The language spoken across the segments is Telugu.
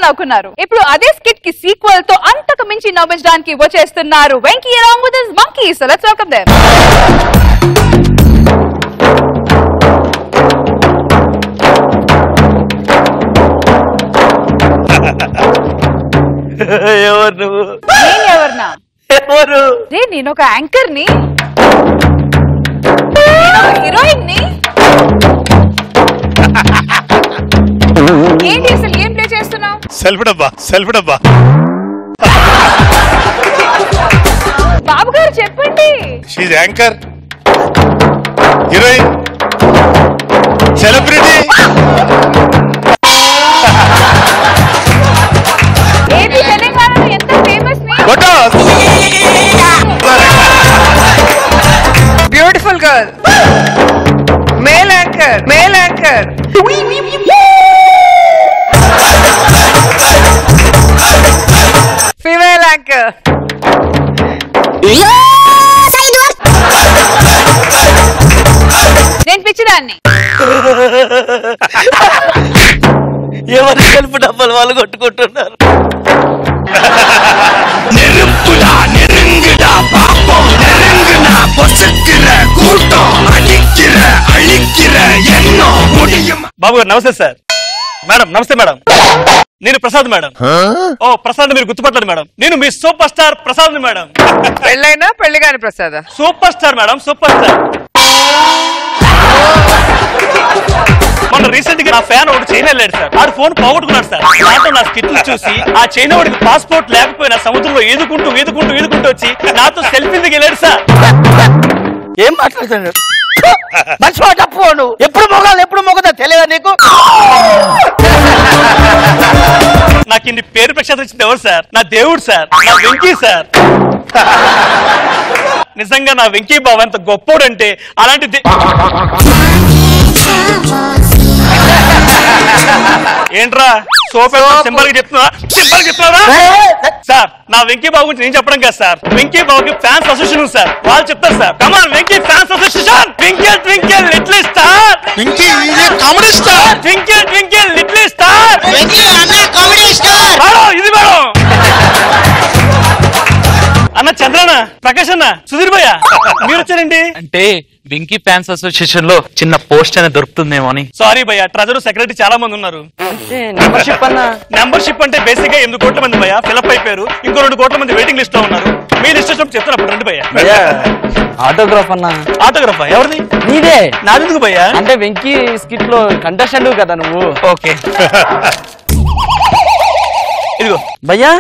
నవ్వుకున్నారు. ఇప్పుడు అదే స్కిట్ కి సీక్వెల్ తో అంతకు మించి నవ్వించడానికి వచ్చేస్తున్నారు Venky along with his monkey. So let's welcome them. ఎవరు నువ్వు? నేను ఎవరన్నా? ఎవరు? నేను ఒక యాంకర్ ని, హీరోయిన్ ని. ఏంటి అసలు ఏం ప్లే చేస్తున్నావు? సెల్ఫ్ డబ్బా. బాబు గారు చెప్పండి. She's anchor, heroine, celebrity. ఏది తెలంగాణలో ఎంత ఫేమస్ ని? Beautiful girl, male anchor, female anchor. నేను పిచ్చిదాన్ని. ఎవరు సెల్ఫ్ డబ్బాలు వాళ్ళు కొట్టుకుంటున్నారు? బాబు గారు నమస్తే సార్. మేడం నమస్తే మేడం. నేను ప్రసాద్ మేడం. ఓ ప్రసాద్ మీరు గుర్తుపట్టలేదు మేడం. నేను మీ సూపర్ స్టార్ ప్రసాద్ మేడం. పెళ్ళైనా పెళ్లి కాని Prasad? Super star madam, super star. మొన్న రీసెంట్ గా నా ఫ్యాన్ ఒకటి చైనా వెళ్ళాడు సార్. ఆడు ఫోన్ పోగొట్టుకున్నాడు సార్. నాతో నా స్కిట్లు చూసి ఆ చైనా వాడికి పాస్పోర్ట్ లేకపోయినా సముద్రంలో ఈదుకుంటూ వచ్చి నాతో సెల్ఫీ దిగి వెళ్ళాడు సార్. ఏం మాట్లాడుతున్నాడు? మర్చిపోను. ఎప్పుడు మొగదా తెలియదా నీకు? నాకు ఇన్ని పేరు ప్రఖ్యాతి ఇచ్చింది ఎవరు సార్? నా దేవుడు సార్, నా వెంకీ సార్. నిజంగా నా వెంకీ బాబు ఎంత గొప్పోడు అంటే అలాంటి ఏంట్రా సోఫా సింబల్ గా చెప్తున్నారా సార్? నా వెంకీ బాబు గురించి నేను చెప్పడం కదా సార్. వెంకీ బాబుకి ఫ్యాన్స్ అసోసియేషన్ సార్, వాళ్ళు చెప్తారు sir. Come on Venky fans association. Twinkle twinkle little star, Venky comedy star. Twinkle twinkle little star, Venky అన్న కామెడీ స్టార్. ఇది మేడం. అన్న చంద్రన్న, ప్రకాష్ అన్న, సుధీర్ భయ్య మీరు వచ్చారండి. అంటే వెంకీ ఫ్యాన్స్ అసోసియేషన్ లో చిన్న పోస్ట్ అనేది దొరుకుతుందేమో అని. సారీ భయ్య, ట్రెజర్ సెక్రటరీ చాలా మంది ఉన్నారు. మెంబర్షిప్ అంటే బేసిక్ గా 8 కోట్ల మంది భయ్య ఫిల్అప్ అయిపోయారు. ఇంకో 2 కోట్ల మంది వెయిటింగ్ లిస్ట్ లో ఉన్నారు. మీ లిస్ట్ వచ్చినప్పుడు చెప్తాను రండి భయ్య. ఆటోగ్రాఫ్ అన్న. ఆటోగ్రాఫ్ ఎవరిది? నీదే. నాదెందుకు భయ్య? అంటే వెంకీ స్కిట్ లో కంటెస్టెంట్ కదా నువ్వు. ఓకే ఇదిగో భయ్యా,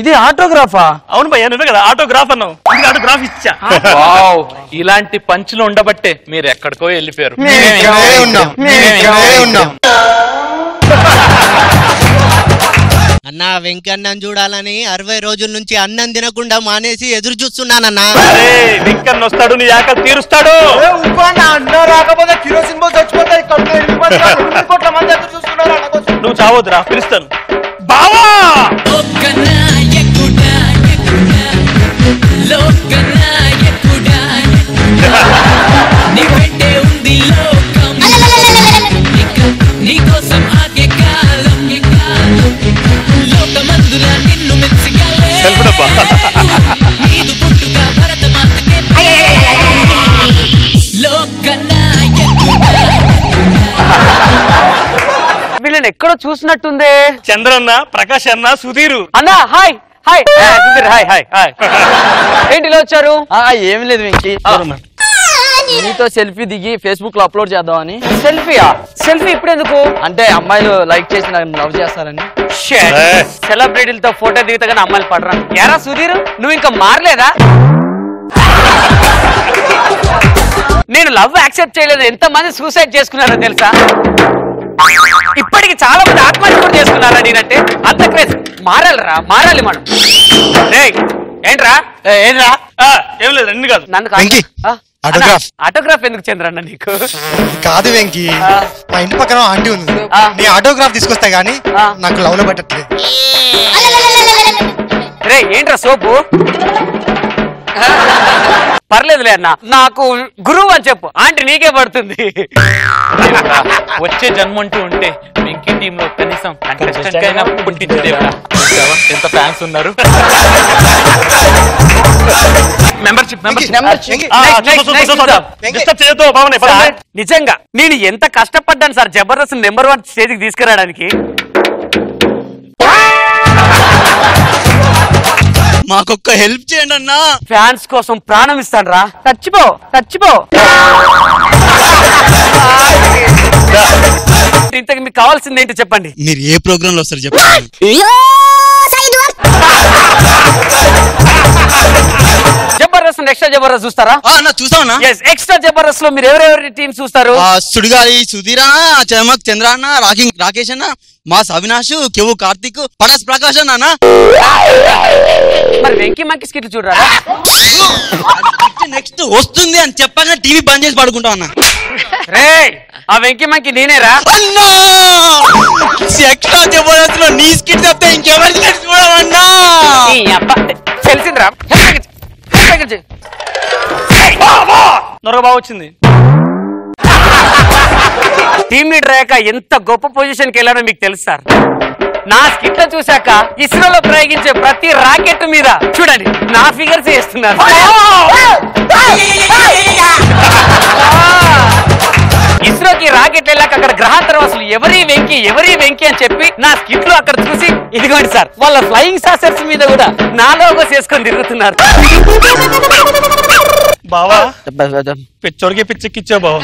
ఇది ఆటోగ్రాఫా? అవును భయ్య, నువ్వే కదా ఆటోగ్రాఫ్ అన్నావు. ఆటోగ్రాఫ్ ఇచ్చా. ఇలాంటి పంచులు ఉండబట్టే మీరు ఎక్కడికో వెళ్ళిపోయారు. అన్నా వెంకీ అన్నం చూడాలని 60 రోజుల నుంచి అన్నం తినకుండా మానేసి ఎదురు చూస్తున్నానన్నా. వెంకన్న వస్తాడు, నీ ఆకలి తీరుస్తాడు. రాకపోతే కిరోసిన్ పోసి చచ్చిపోతాయి. నువ్వు చావద్దురా, పిలుస్తాను. బావా సెల్ఫ్ డబ్బా. వీళ్ళని ఎక్కడో చూసినట్టుందే. చంద్రన్న, ప్రకాష్ అన్న, సుధీరు అన్నా. Hi hi Sudheer. Hi hi hi. ఏంటి ఇలా వచ్చారు? ఏం లేదు వెంకీ, నీతో సెల్ఫీ దిగి ఫేస్బుక్ లో అప్లోడ్ చేద్దామని. సెల్ఫీయా? సెల్ఫీ ఇప్పుడు ఎందుకు? అంటే అమ్మాయిలు లైక్ చేసి నన్ను లవ్ చేస్తారని. సెలబ్రిటీలతో ఫోటో దిగుతాగానే అమ్మాయిలు పడరా? ఎరా సుధీర్, నువ్వు ఇంకా మారలేదా? నేను లవ్ యాక్సెప్ట్ చేయలేదు. ఎంత మంది సూసైడ్ చేసుకున్నారో తెలుసా? ఇప్పటికి చాలా మంది ఆత్మహత్య కూడా చేసుకున్నారా నేనంటే? అంత క్రేజ్. మారాలిరా, మారాలి మనం. ఏంట్రా ఏంట్రా? ఏం లేదు, రెండు కాదు. నన్ను ఆటోగ్రాఫ్ ఎందుకు చంద్రన్న నీకు? కాదు వెంకీ, మా ఇంటి పక్కన ఆంటీ ఉంది. నీ ఆటోగ్రాఫ్ తీసుకొస్తా గానీ నాకు లవ్ లో పెట్టట్లేదు. రే ఏంట్రా సోపు? పర్లేదులే అన్న, నాకు గురువు అని చెప్పు, ఆంటీ నీకే పడుతుంది. వచ్చే జన్మ అంటూ ఉంటే వెంకీ టీమ్ లో కనీసం పుట్టించేదేవా. ఎంత ఫ్యాన్స్ ఉన్నారు. మెంబర్షిప్ నిజంగా నేను ఎంత కష్టపడ్డాను సార్ జబర్దస్త్ నెంబర్ 1 స్టేజ్కి తీసుకురావడానికి. మాకొక్క హెల్ప్ చేయండి అన్నా. ఫ్యాన్స్ కోసం ప్రాణం ఇస్తాను రా. చచ్చిపో చచ్చిపో. ఇంతకు మీకు కావాల్సింది ఏంటి చెప్పండి. మీరు ఏ ప్రోగ్రామ్ లో వస్తారు చెప్పండి. జబర్దస్త్ ఎక్స్ట్రా జబర్దస్త్ చూస్తారా? చూసావన్నా. ఎక్స్ట్రా జబర్దస్త్ లో మీరు ఎవరెవరి టీమ్ చూస్తారు? సుడిగాలి సుధీర్ అన్న, చమక్ చంద్ర అన్న, రాకేష్ అన్న, మాస్ అవినాష్, కెవు కార్తిక్, పడాస్ ప్రకాష్ అన్న. మరి వెంకీ మంకీ స్కిట్ చూడరా? నెక్స్ట్ వస్తుంది అని చెప్పగా టీవీ బంద్ చేసి పడుకుంటాం అన్న. రే ఆ వెంకీ మంకీ నేనేరా. ఎక్స్ట్రా జబర్దస్త్ లో నీ స్కిట్ తప్పితే ఇంకెవరి స్కిట్ చూడమన్నా. తెలిసిందిరా. నొరగ బాగా వచ్చింది. టీమ్ లీడర్ అయ్యాక ఎంత గొప్ప పొజిషన్ కి వెళ్ళానో మీకు తెలుసు సార్. నా స్కిట్ లో చూశాక ఇస్రోలో ప్రయోగించే ప్రతి రాకెట్ మీద చూడండి నా ఫిగర్స్ వేస్తున్నారు. ఇస్రోకి రాకెట్ వెళ్ళాక అక్కడ గ్రహాంతరవాసులు ఎవరి వెంకీ అని చెప్పి నా స్కిట్ లో అక్కడ చూసి ఇదిగోండి సార్ వాళ్ళ ఫ్లయింగ్ సాసర్స్ మీద కూడా నా లోగోస్ వేసుకొని తిరుగుతున్నారు. బావా పిచ్చోడికి పిచ్చెక్కిచ్చా బావా.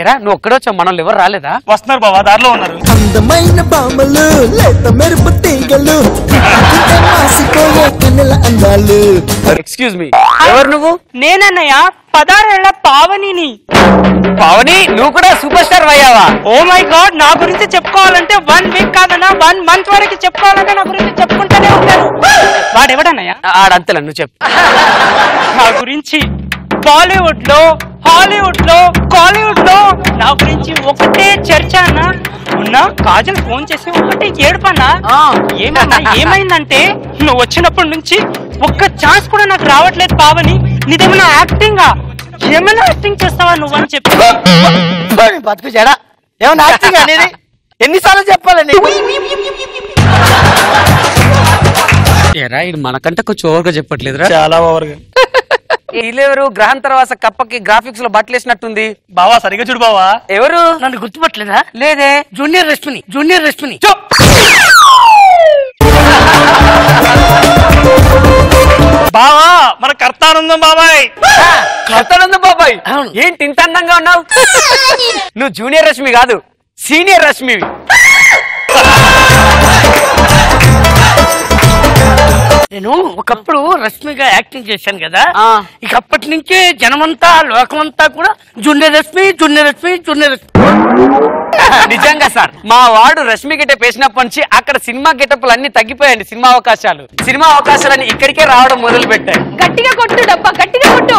ఏరా నువ్వు ఒక్కడొచ్చావు, మనల్ని ఎవరు రాలేదా? వస్తున్నారు బావా, దారిలో ఉన్నారు. అందమైన బామలు లేత మెరుపు తీగలు అందాలు. ఎక్స్క్యూజ్ మీ, ఎవరు నువ్వు? నేనన్నయ్య 16 ఏళ్ల పావనిని. పావని నువ్వు కూడా సూపర్ స్టార్ అయ్యావా? ఓ మై గాడ్, నా గురించి చెప్పుకోవాలంటే 1 వీక్ కాదన్నా 1 మంత్ వరకు చెప్పుకోవాలంటే నా గురించి చెప్పుకుంటూనే ఉంటాను. వాడెవడన్నయ్య? ఆడంతలే, నువ్వు చెప్పు. నా గురించి బాలీవుడ్ లో, హాలీవుడ్ లో, కాలీవుడ్ లో నా గురించి ఒకటే చర్చ అన్న. ఉన్నా కాజల్ ఫోన్ చేసి ఒకటే ఏడుపన్నా. ఏమన్నా ఏమైందంటే నువ్వు వచ్చినప్పటి నుంచి ఒక్క ఛాన్స్ కూడా నాకు రావట్లేదు పావని. నీదేమన్నా యాక్టింగా, ఏమైనా యాక్టింగ్ చేస్తావా నువ్వు అని చెప్పి. బతుకు చెడా ఏమన్నా యాక్టింగ్ అనేది ఎన్నిసార్లు చెప్పాలండి. ఏరా ఇది మనకంటే కొంచెం ఓవర్గా చెప్పట్లేదురా. చాలా ఓవర్గా. వీళ్ళెవరు? గ్రహాంతరవాస కప్పకి గ్రాఫిక్స్ లో బట్టలు వేసినట్టుంది. బావా సరిగ్గా చూడు బావా. ఎవరు? నన్ను గుర్తుపట్టలేదా? లేదే. జూనియర్ రష్మిని. బావా మన కర్తానందం బాబాయ్. కర్తానందం బాబాయ్ ఏంటి ఇంత అందంగా ఉన్నావు? నువ్వు జూనియర్ రష్మి కాదు, సీనియర్ రష్మివి. నేను ఒకప్పుడు రష్మిగా యాక్టింగ్ చేశాను కదా, ఇక అప్పటి నుంచే జనమంతా లోకమంతా కూడా జూనియర్ రష్మి. నిజంగా సార్ మా వాడు రష్మి గెటప్ వేసినప్పటి నుంచి అక్కడ సినిమా గెటప్లు అన్ని తగ్గిపోయాయండి. సినిమా అవకాశాలన్నీ ఇక్కడికే రావడం మొదలు పెట్టాయి. గట్టిగా కొట్టు డబ్బా, గట్టిగా కొట్టు.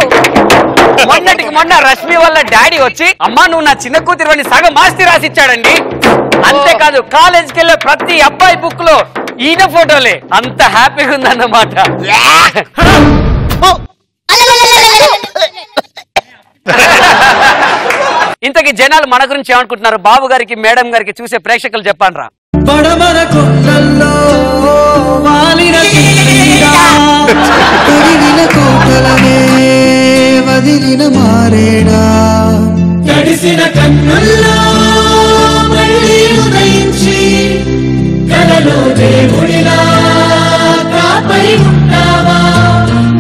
మొన్నటికి మొన్న రష్మి వాళ్ళ డాడీ వచ్చి అమ్మా నువ్వు నా చిన్న కూతురు సగం ఆస్తి రాసిచ్చాడండి. అంతేకాదు కాలేజీకి వెళ్ళే ప్రతి అబ్బాయి బుక్ లో ఈయన ఫోటోలే. అంత హ్యాపీగా ఉందన్నమాట. ఇంతకీ జనాలు మన గురించి ఏమనుకుంటున్నారు? బాబు గారికి మేడం గారికి చూసే ప్రేక్షకులు చెప్పండి రా. పడమర కొండల్లో వాలిన కోటలనే వదిలిన మారేడా తడిసిన కన్నుల్లో మళ్ళీ ఉదయించి కలలో దేవుడిలా కాపై ఉంటావా?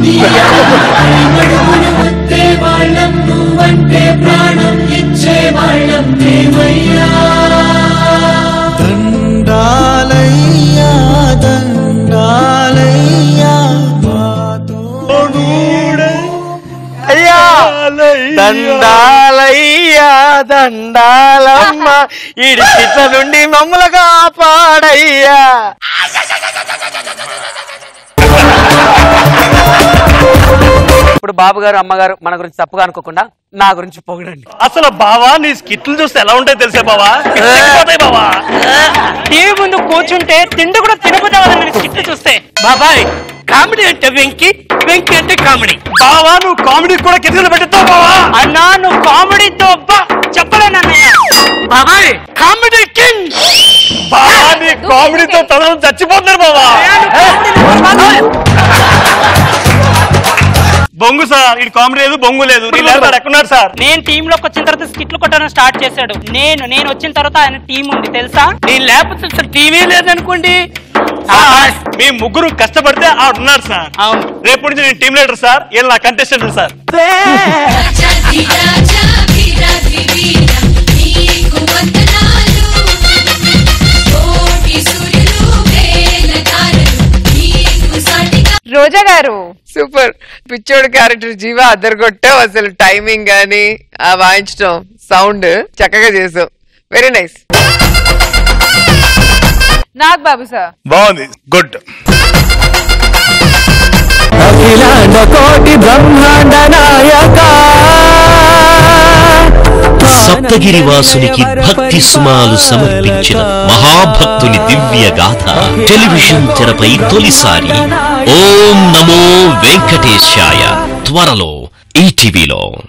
నీ అడుగులు వస్తే వాళ్ళం నువ్వంటే ప్రాణం ఇచ్చే వాళ్ళం దేవయ్యా. దండాలయ్యా అయ్యా దండాలయ్యా దండాలమ్మ ఇడికిట్ల నుండి మమ్మల్ని కాపాడయ్యా. ఇప్పుడు బాబు గారు అమ్మగారు మన గురించి తప్పుగా అనుకోకుండా నా గురించి పొగడండి. అసలు బావా నీ స్కిట్లు చూస్తే ఎలా ఉంటాయి తెలుసా బావా? బావా టీవీ టీవీ ముందు కూర్చుంటే తిండి కూడా తినబోతావు స్కిట్ చూస్తే. బాబాయ్ కామెడీ అంటే వెంకీ, వెంకీ అంటే కామెడీ. బావా నువ్వు కామెడీ కూడా కిటికీలు పెట్టుతావు బావా. అన్నా నువ్వు కామెడీతో చెప్పలేనన్నయ్య. బాబాయ్ కామెడీ కింగ్. బావా నీ కామెడీతో తనను చచ్చిపోతున్నారు బావా. బొంగు సార్, ఈ కామెడీ లేదు బొంగు లేదు. ఎక్కడున్నాడు సార్? నేను టీమ్ లోకి వచ్చిన తర్వాత స్కిట్లు కొట్టడం స్టార్ట్ చేశాడు. నేను వచ్చిన తర్వాత ఆయన టీం ఉంది తెలుసా. నేను లేకపోతే టీవీ లేదనుకోండి. మీ ముగ్గురు కష్టపడితే ఆడున్నాడు సార్. అవును, రేపు నుంచి నేను టీమ్ లీడర్ సార్, వీళ్ళు నా కంటెస్టెంట్ సార్. రోజా గారు సూపర్. పిచ్చోడు క్యారెక్టర్ జీవా అద్దరుగొట్టావు. అసలు టైమింగ్ గానీ ఆ వాయించడం సౌండ్ చక్కగా చేసావు. Very nice. Nag Babu sir బాగుంది, గుడ్. అఖిలాండ కోటి బ్రహ్మాండ నాయక సప్తగిరివాసునికి భక్తి సుమాలు సమర్పించిన మహాభక్తుని దివ్య గాథ టెలివిజన్ తెరపై తొలిసారి. ఓం నమో వెంకటేశాయ త్వరలో ఈటీవీలో.